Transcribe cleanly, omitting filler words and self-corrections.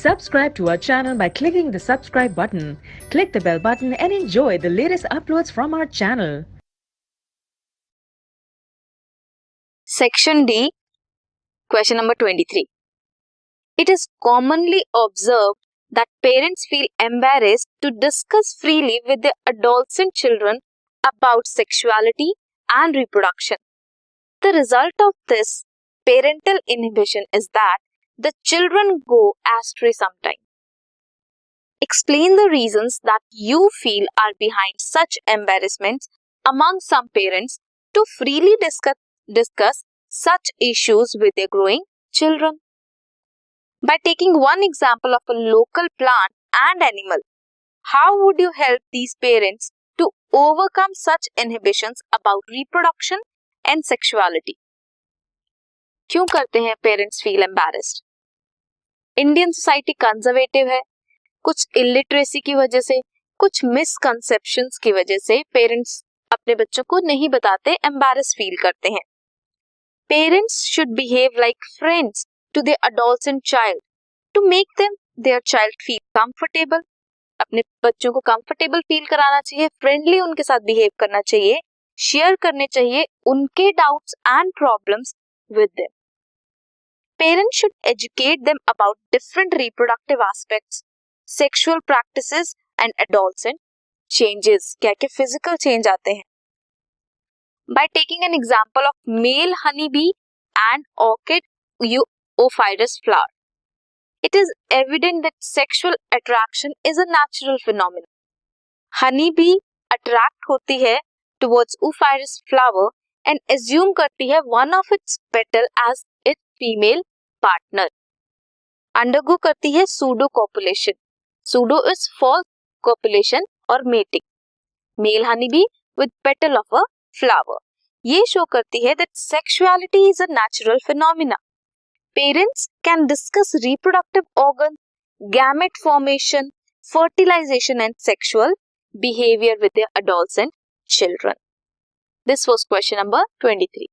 Subscribe to our channel by clicking the subscribe button. Click the bell button and enjoy the latest uploads from our channel. Section D, question number 23. It is commonly observed that parents feel embarrassed to discuss freely with their adolescent children about sexuality and reproduction. The result of this parental inhibition is that the children go astray sometimes. Explain the reasons that you feel are behind such embarrassments among some parents to freely discuss such issues with their growing children. By taking one example of a local plant and animal, how would you help these parents to overcome such inhibitions about reproduction and sexuality? क्यों करते हैं parents feel embarrassed? Indian society conservative है, कुछ illiteracy की वजह से, कुछ misconceptions की वजह से पेरेंट्स अपने बच्चों को नहीं बताते, एम्बैरेस फील करते हैं. Parents should behave like friends to their adolescent child to make them their child feel comfortable. अपने बच्चों को कंफर्टेबल फील कराना चाहिए, फ्रेंडली उनके साथ बिहेव करना चाहिए, शेयर करने चाहिए उनके doubts and problems with them. Parents should educate them about different reproductive aspects, sexual practices and adolescent changes. क्या-क्या physical change आते हैं. By taking an example of male honeybee and orchid ophidius flower, it is evident that sexual attraction is a natural phenomenon. Honeybee attract होती है towards ophidius flower and assume करती है one of its petal as its female partner. Undergo करती है pseudo copulation. Pseudo is false copulation or mating. Male honeybee with petal of a flower. ये show करती है that sexuality is a natural phenomena. Parents can discuss reproductive organ, gamete formation, fertilization and sexual behavior with their adolescent children. This was question number 23.